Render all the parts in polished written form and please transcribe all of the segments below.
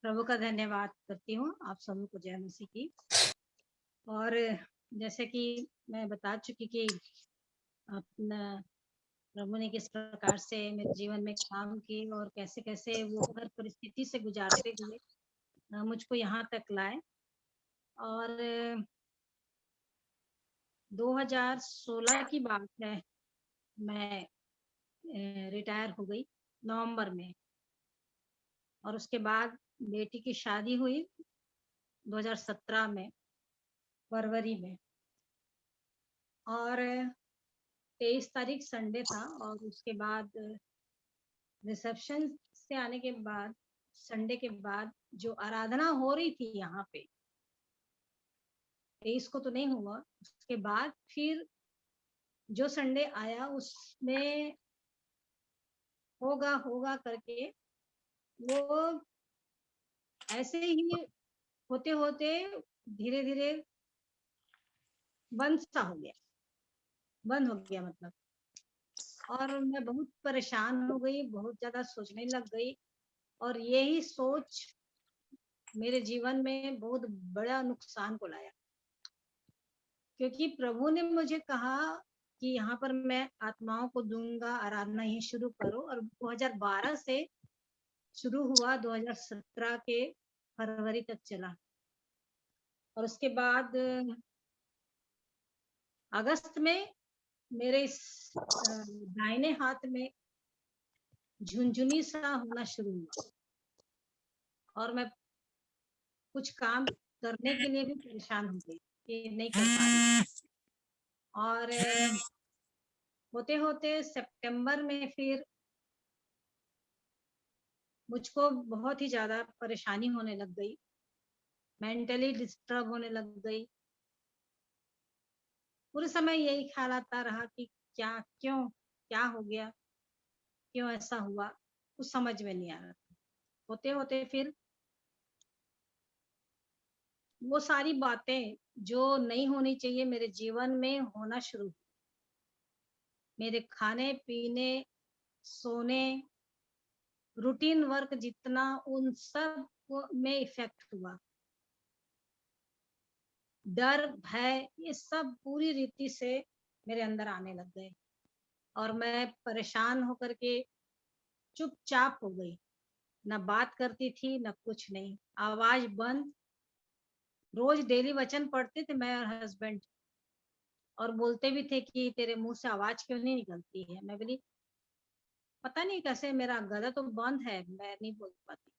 प्रभु का धन्यवाद करती हूँ। आप सभी को जय मसीह की। और जैसे कि मैं बता चुकी कि अपना प्रभु ने किस प्रकार से मेरे जीवन में काम की और कैसे-कैसे वो हर परिस्थिति से गुजारते हुए मुझको यहाँ तक लाए। और 2016 की बात है, मैं रिटायर हो गई नवंबर में। और उसके बाद बेटी की शादी हुई 2017 में, फरवरी में। और 23 तारीख संडे था और उसके बाद रिसेप्शन से आने के बाद, संडे के बाद जो आराधना हो रही थी यहाँ पे, 23 को तो नहीं हुआ, उसके बाद फिर जो संडे आया उसमें होगा होगा करके वो ऐसे ही होते होते धीरे धीरे बंद सा हो गया, बंद हो गया मतलब। और मैं बहुत परेशान हो गई, बहुत ज्यादा सोचने लग गई। और यही सोच मेरे जीवन में बहुत बड़ा नुकसान को लाया, क्योंकि प्रभु ने मुझे कहा कि यहाँ पर मैं आत्माओं को दूंगा, आराधना ही शुरू करो। और 2012 से शुरू हुआ, 2017 के फरवरी तक चला। और उसके बाद अगस्त में मेरे इस दाहिने हाथ में झुनझुनी सा होना शुरू हुआ और मैं कुछ काम करने के लिए भी परेशान हो गई कि नहीं कर पा रही। और होते होते सितंबर में फिर मुझको बहुत ही ज्यादा परेशानी होने लग गई, मेंटली डिस्टर्ब होने लग गई। पूरे समय यही ख्याल आता रहा कि क्या, क्यों, क्या हो गया, क्यों ऐसा हुआ, कुछ समझ में नहीं आ रहा था। होते होते फिर वो सारी बातें जो नहीं होनी चाहिए मेरे जीवन में होना शुरू हुई। मेरे खाने पीने, सोने, रूटीन वर्क जितना, उन सब में इफेक्ट हुआ। डर, भय, ये सब पूरी रीति से मेरे अंदर आने लग गए और मैं परेशान होकर के चुपचाप हो गई। ना बात करती थी, ना कुछ नहीं, आवाज बंद। रोज डेली वचन पढ़ते थे मैं और हस्बैंड, और बोलते भी थे कि तेरे मुंह से आवाज क्यों नहीं निकलती है। मैं बोली पता नहीं कैसे, मेरा गला तो बंद है, मैं नहीं बोल पाती।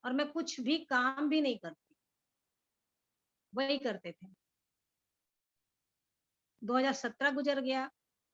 और मैं कुछ भी काम भी नहीं करती, वही करते थे। 2017 गुजर गया,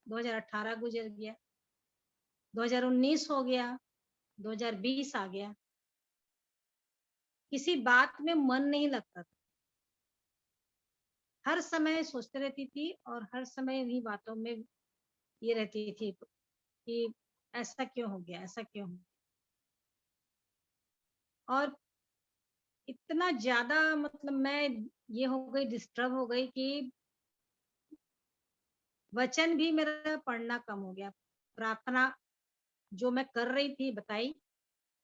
2018 गुजर गया, 2019 हो गया, 2020 आ गया। किसी बात में मन नहीं लगता था, हर समय सोचते रहती थी और हर समय इन्हीं बातों में ये रहती थी कि ऐसा क्यों हो गया, ऐसा क्यों हो गया। और इतना ज्यादा मतलब मैं ये हो गई, डिस्टर्ब हो गई कि वचन भी मेरा पढ़ना कम हो गया। प्रार्थना जो मैं कर रही थी बताई,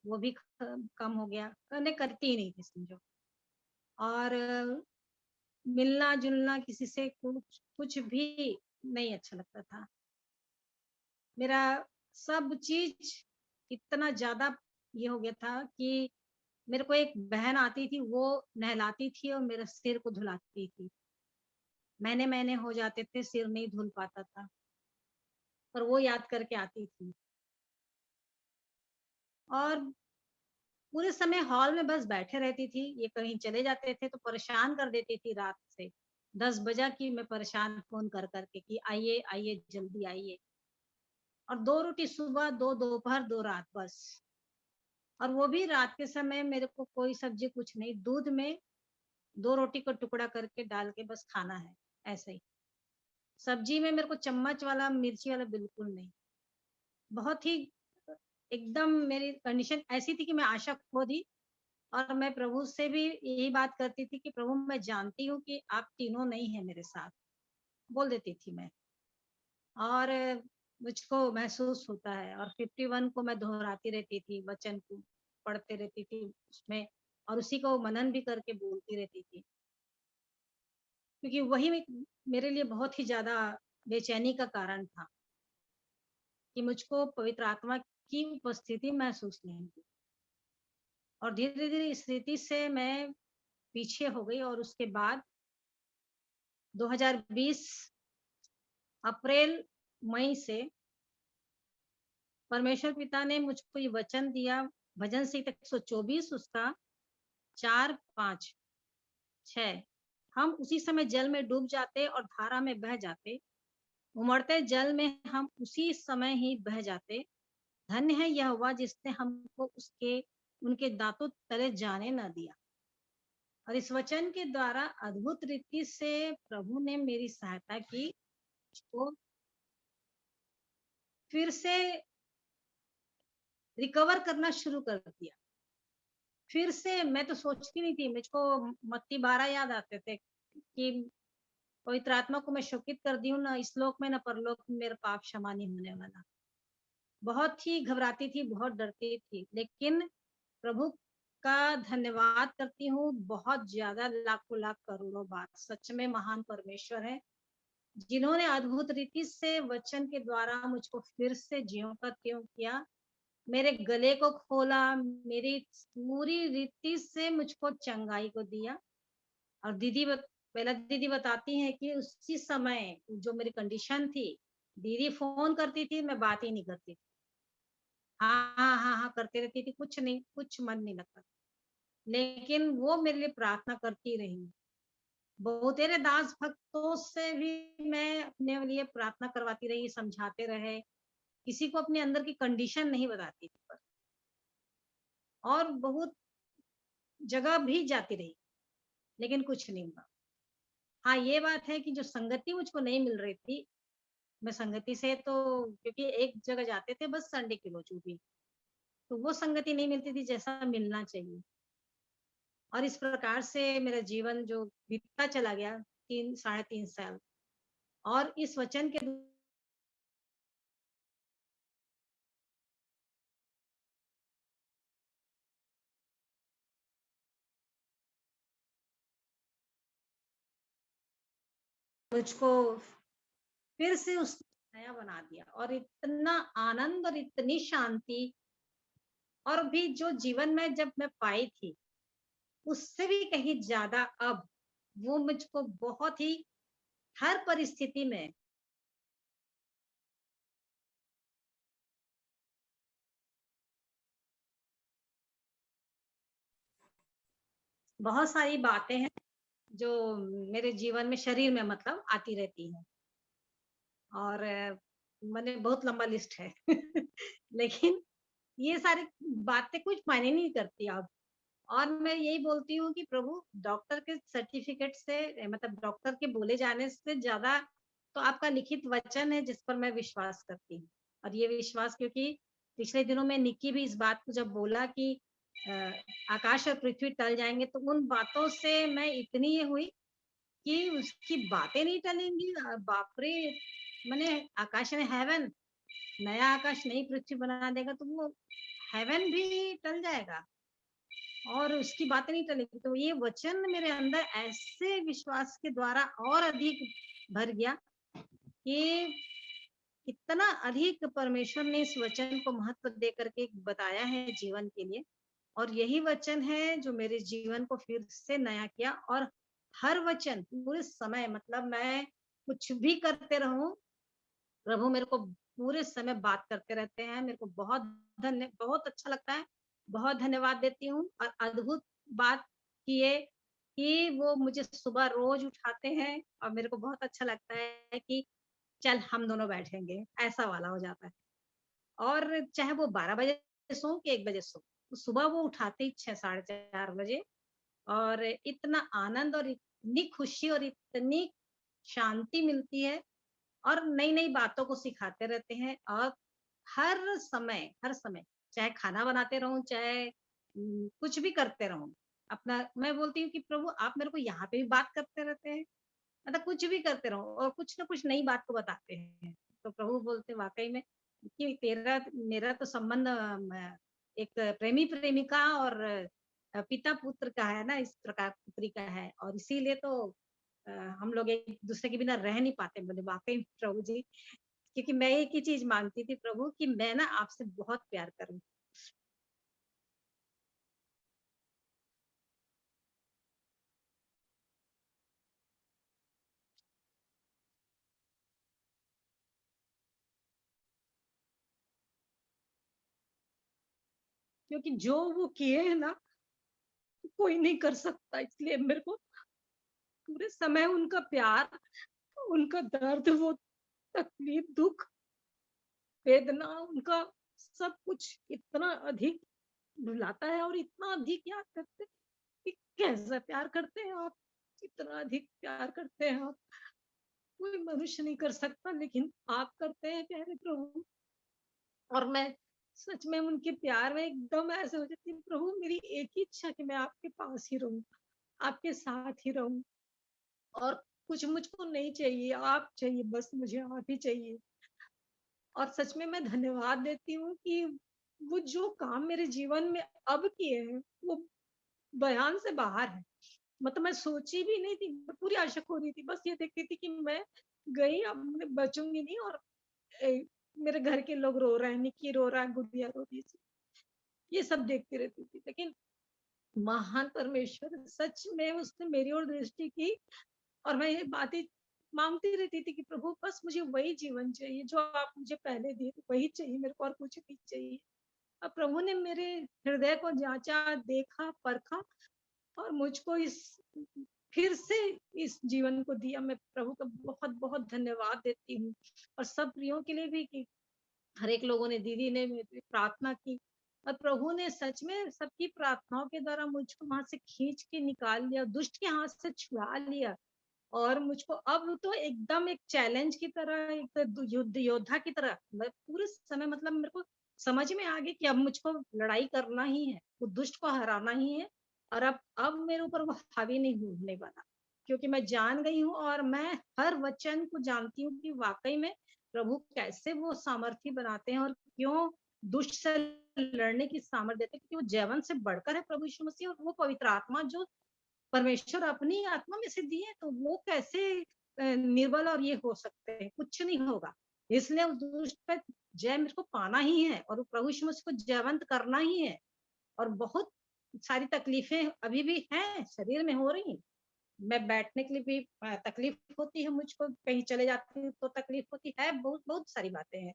वो भी कम हो गया, करने करती ही नहीं थी समझो। और मिलना-जुलना किसी से कुछ कुछ भी नहीं अच्छा लगता था। मेरा सब चीज़ इतना ज़्यादा ये हो गया था कि मेरे को एक बहन आती थी, वो नहलाती थी और मेरे सिर को धुलाती थी। महीने-महीने हो जाते थे, सिर नहीं धुल पाता था, पर वो याद करके आती थी। और पूरे समय हॉल में बस बैठे रहती थी, ये कहीं चले जाते थे तो परेशान कर देती थी रात से। 10 बजा कि मैं परेशान फ़ोन कर कर के कि आइए, आइए, जल्दी आइए। और 2 रोटी सुबह, 2 दोपहर, 2 रात बस। और वो भी रात के समय मेरे को कोई सब्ज़ी कुछ नहीं, दूध में 2 रोटी का टुकड़ा करके डाल के बस खाना है, ऐसे ही। सब्ज़ी में मेरे को चम्मच वाला, मिर्ची वाला बिल्कुल नहीं। बहुत ही एकदम मेरी कंडीशन ऐसी थी कि मैं आशा खो दी। और मैं प्रभु से भी यही बात करती थी कि प्रभु मैं जानती हूँ कि आप तीनों नहीं हैं मेरे साथ, बोल देती थी मैं। और मुझको महसूस होता है और 51 को मैं दोहराती रहती थी वचन को। पढ़ते रहती थी उसमें, और उसी को मनन भी करके बोलती रहती थी। क्योंकि वही मेरे लिए बहुत ही ज़्यादा बेचैनी का कारण था कि मुझको पवित्र आत्मा की उपस्थिति महसूस नहीं हुई, और धीरे-धीरे इस स्थिति से मैं पीछे हो गई। और उसके बाद 2020 अप्रैल मई से परमेश्वर पिता ने मुझको ये वचन दिया, भजन संहिता 124 उसका 4, 5, 6। हम उसी समय जल में डूब जाते और धारा में बह जाते, उमड़ते जल में हम उसी समय ही बह जाते। धन्य है यहोवा जिसने हमको उसके उनके दांतों तले जाने न दिया। और इस वचन के द्वारा अद्भुत रीति से प्रभु ने मेरी सहायता की, मुझको फिर से रिकवर करना शुरू कर दिया। फिर से मैं तो सोचती नहीं थी, मुझको मत्ती 12 याद आते थे कि पवित्र आत्मा को मैं शोकित कर दी हूँ, ना इस लोक में ना परलोक में मेरा पाप क्षमा नहीं होने वाला। बहुत ही घबराती थी, बहुत डरती थी, लेकिन प्रभु का धन्यवाद करती हूँ बहुत ज्यादा, लाखों लाख करोड़ों बार। सच में महान परमेश्वर है, जिन्होंने अद्भुत रीति से वचन के द्वारा मुझको फिर से ज्यों का त्यों किया, मेरे गले को खोला, मेरी पूरी रीति से मुझको चंगाई को दिया। और पहला दीदी बताती हैं कि उसी समय जो मेरी कंडीशन थी, दीदी फोन करती थी, मैं बात ही नहीं करती थी। हाँ, हाँ, हाँ, हाँ करती रहती थी, कुछ नहीं, कुछ मन नहीं लगता। लेकिन वो मेरे लिए प्रार्थना करती रही। बहुतेरे दास भक्तों से भी मैं अपने लिए प्रार्थना करवाती रही, समझाते रहे। किसी को अपने अंदर की कंडीशन नहीं बताती थी पर, और बहुत जगह भी जाती रही, लेकिन कुछ नहीं हुआ। हाँ, ये बात है कि जो संगति मुझको नहीं मिल रही थी, मैं संगति से तो, क्योंकि एक जगह जाते थे बस संडे के रोज वो भी, तो वो संगति नहीं मिलती थी जैसा मिलना चाहिए। और इस प्रकार से मेरा जीवन जो बीतता चला गया 3 साढ़े 3 साल, और इस वचन के मुझको फिर से उस नया बना दिया, और इतना आनंद और इतनी शांति, और भी जो जीवन में जब मैं पाई थी, उससे भी कहीं ज़्यादा अब वो मुझको बहुत ही हर परिस्थिति में बहुत सारी बातें हैं जो मेरे जीवन में शरीर में मतलब आती रहती हैं, और मैंने बहुत लंबा लिस्ट है लेकिन ये सारी बातें कुछ मायने नहीं करती अब। और मैं यही बोलती हूँ कि प्रभु, डॉक्टर के सर्टिफिकेट से मतलब डॉक्टर के बोले जाने से ज्यादा तो आपका लिखित वचन है जिस पर मैं विश्वास करती हूँ। और ये विश्वास, क्योंकि पिछले दिनों में निक्की भी इस बात को जब बोला कि अ, आकाश और पृथ्वी टल जाएंगे, तो उन बातों से मैं इतनी ये हुई कि उसकी बातें नहीं टलेंगी। बाप रे! मैंने आकाश में हेवन, नया आकाश नई पृथ्वी बना देगा, तो वो हेवन भी टल जाएगा और उसकी बातें नहीं टलेगी। तो ये वचन मेरे अंदर ऐसे विश्वास के द्वारा और अधिक भर गया कि इतना अधिक परमेश्वर ने इस वचन को महत्व दे करके बताया है जीवन के लिए। और यही वचन है जो मेरे जीवन को फिर से नया किया। और हर वचन पूरे समय, मतलब मैं कुछ भी करते रहूं, प्रभु मेरे को पूरे समय बात करते रहते हैं। मेरे को बहुत अच्छा लगता है। बहुत धन्यवाद देती हूँ। और अद्भुत बात ये कि वो मुझे सुबह रोज उठाते हैं, और मेरे को बहुत अच्छा लगता है कि चल हम दोनों बैठेंगे, ऐसा वाला हो जाता है। और चाहे वो 12 बजे सोऊं कि 1 बजे सोऊं, तो सुबह वो उठाते ही 6 साढ़े 4 बजे, और इतना आनंद और इतनी खुशी और इतनी शांति मिलती है, और नई-नई बातों को सिखाते रहते हैं। और हर समय चाहे खाना बनाते रहूं, चाहे कुछ भी करते रहूं, अपना मैं बोलती हूँ कि प्रभु आप मेरे को यहाँ पे भी बात करते रहते हैं, मतलब कुछ भी करते रहो और कुछ ना कुछ नई बात को बताते हैं। तो प्रभु बोलते वाक़ई में कि तेरा मेरा तो संबंध एक प्रेमी प्रेमिका और पिता पुत्र का है ना, इस प्रकार पुत्री का है, और इसीलिए तो अ, हम लोग एक दूसरे के बिना रह नहीं पाते। बोले वाकई प्रभु जी, क्योंकि मैं एक ही चीज मांगती थी प्रभु कि मैं ना आपसे बहुत प्यार करूं। क्योंकि जो वो किए हैं ना, कोई नहीं कर सकता, इसलिए मेरे को पूरे समय उनका प्यार, उनका दर्द, वो तकलीफ, दुख, वेदना, उनका सब कुछ इतना अधिक रुलाता है और इतना अधिक याद करते हैं कि कैसा प्यार करते हैं आप, इतना अधिक प्यार करते हैं आप, कोई मनुष्य नहीं कर सकता, लेकिन आप करते हैं प्यारे प्रभु। और मैं सच में उनके प्यार में एकदम ऐसे हो जाती हूँ, प्रभु मेरी एक ही इच्छा कि मैं आपके पास ही रहूं, आपके साथ ही रहूं, और कुछ मुझको नहीं चाहिए, आप चाहिए, बस मुझे आप ही चाहिए। और सच में मैं धन्यवाद देती हूँ कि वो जो काम मेरे जीवन में अब किए हैं, वो बयान से बाहर है। मतलब मैं सोची भी नहीं थी, मैं पूरी आशा खो रही थी, बस ये देखती थी कि मैं गई, अब मैं बचूंगी नहीं, और मेरे घर के लोग रो रहे हैं, निक्की रो रहा है, गुड़िया रो रही है, ये सब देखती रहती थी। लेकिन महान परमेश्वर सच में उसने मेरी ओर दृष्टि की, और मैं ये बातें मांगती रहती थी कि प्रभु बस मुझे वही जीवन चाहिए जो आप मुझे पहले दिए, वही चाहिए मेरे को, और कुछ नहीं चाहिए। अब प्रभु ने मेरे हृदय को जांचा, देखा, परखा, और मुझको इस फिर से इस जीवन को दिया। मैं प्रभु का बहुत बहुत धन्यवाद देती हूँ, और सब प्रियो के लिए भी कि हर एक लोगों ने, दीदी ने मेरी प्रार्थना की, और प्रभु ने सच में सबकी प्रार्थनाओं के द्वारा मुझको वहां से खींच के निकाल लिया, दुष्ट के हाथ से छुड़ा लिया। और मुझको अब तो एकदम एक चैलेंज की तरह, एक युद्ध योद्धा की तरह, मैं पूरे समय मतलब मेरे को समझ में आ गया कि अब मुझको लड़ाई करना ही है, वो दुष्ट को हराना ही है। और अब मेरे ऊपर वो हावी नहीं होने वाला, क्योंकि मैं जान गई हूँ, और मैं हर वचन को जानती हूँ कि वाकई में प्रभु कैसे वो सामर्थ्य बनाते हैं, और क्यों दुष्ट से लड़ने की सामर्थ्य देते हैं, क्योंकि वो जैवन से बढ़कर है प्रभु यीशु मसीह, और वो पवित्र आत्मा जो परमेश्वर अपनी आत्मा में से दिए, तो वो कैसे निर्बल और ये हो सकते हैं, कुछ नहीं होगा। इसलिए उस दुष्ट पे जय मेरे को पाना ही है, और प्रभु यीशु मसीह को जयवंत करना ही है। और बहुत सारी तकलीफें अभी भी हैं, शरीर में हो रही। मैं बैठने के लिए भी तकलीफ होती है मुझको, कहीं चले जाती हूँ तो तकलीफ होती है, बहुत बहुत सारी बातें हैं।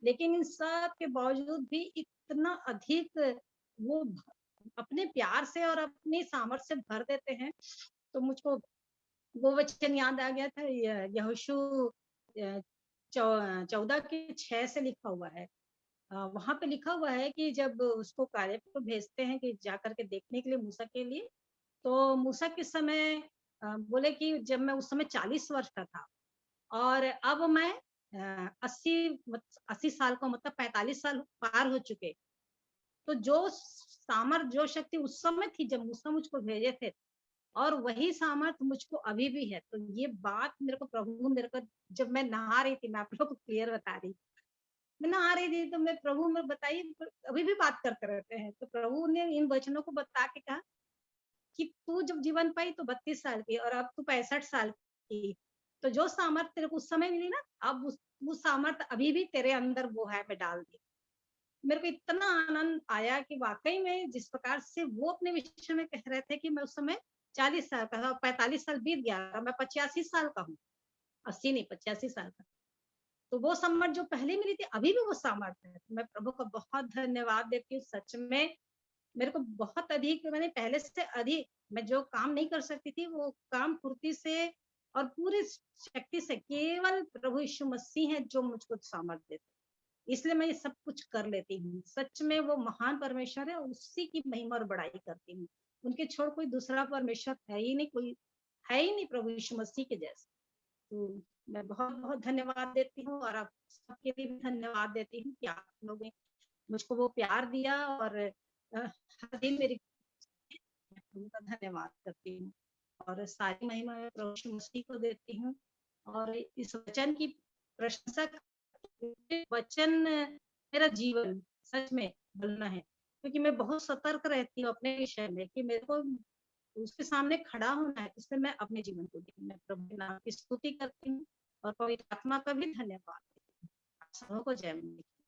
लेकिन इन सब के बावजूद भी इतना अधिक वो अपने प्यार से और अपनी सामर्थ्य से भर देते हैं। तो मुझको वो वचन याद आ गया था, यहोशू 14:6 से लिखा हुआ है। वहां पे लिखा हुआ है कि जब उसको कार्य को भेजते हैं कि जा करके देखने के लिए मूसा के लिए, तो मूसा के समय बोले कि जब मैं उस समय 40 वर्ष का था, और अब मैं 80 साल का, मतलब 45 साल पार हो चुके। तो जो सामर्थ, जो शक्ति उस समय थी जब मूसा मुझको भेजे थे, और वही सामर्थ मुझको अभी भी है। तो ये बात मेरे को प्रभु, मेरे को जब मैं नहा रही थी, मैं आप लोग को क्लियर बता रही, मैं नहा रही थी, तो मैं प्रभु में बताइए, अभी भी बात करते रहते हैं। तो प्रभु ने इन वचनों को बता के कहा कि तू जब जीवन पाई तो 32 साल की, और अब तू 65 साल की। तो जो सामर्थ तेरे को उस समय मिली ना, अब वो सामर्थ अभी भी तेरे अंदर वो है, मैं डाल दी। मेरे को इतना आनंद आया कि वाकई में जिस प्रकार से वो अपने विषय में कह रहे थे कि मैं उस समय 40 साल का था, 45 साल बीत गया, मैं 85 साल का हूँ, 80 नहीं, 85 साल का। तो वो सामर्थ जो पहले मिली थी, अभी भी वो सामर्थ है। तो मैं प्रभु का बहुत धन्यवाद देती हूँ, सच में मेरे को बहुत अधिक, मैंने पहले से अधिक, मैं जो काम नहीं कर सकती थी, वो काम फुर्ती से और पूरी शक्ति से केवल प्रभु यीशु मसीह है जो मुझको सामर्थ देते, इसलिए मैं ये सब कुछ कर लेती हूँ। सच में वो महान परमेश्वर है, उसी की महिमा और बड़ाई करती हूँ। उनके छोड़ कोई दूसरा परमेश्वर है ही नहीं, कोई है ही नहीं प्रभु यीशु मसीह के जैसे। तो मैं बहुत बहुत धन्यवाद देती हूँ, और आप सबके लिए भी धन्यवाद देती हूँ कि आप लोगों ने मुझको वो प्यार दिया, और हर दिन मेरी, उनका धन्यवाद करती हूँ, और सारी महिमा मैं प्रभु यीशु मसीह को देती हूँ। और इस वचन की प्रशंसा, वचन मेरा जीवन सच में बोलना है, क्योंकि मैं बहुत सतर्क रहती हूँ अपने विषय में कि मेरे को उसके सामने खड़ा होना है, इसलिए मैं अपने जीवन को मैं प्रभु के नाम की स्तुति करती हूँ और पवित्र आत्मा का भी धन्यवाद देती हूँ। आप सबों को जय मसीह।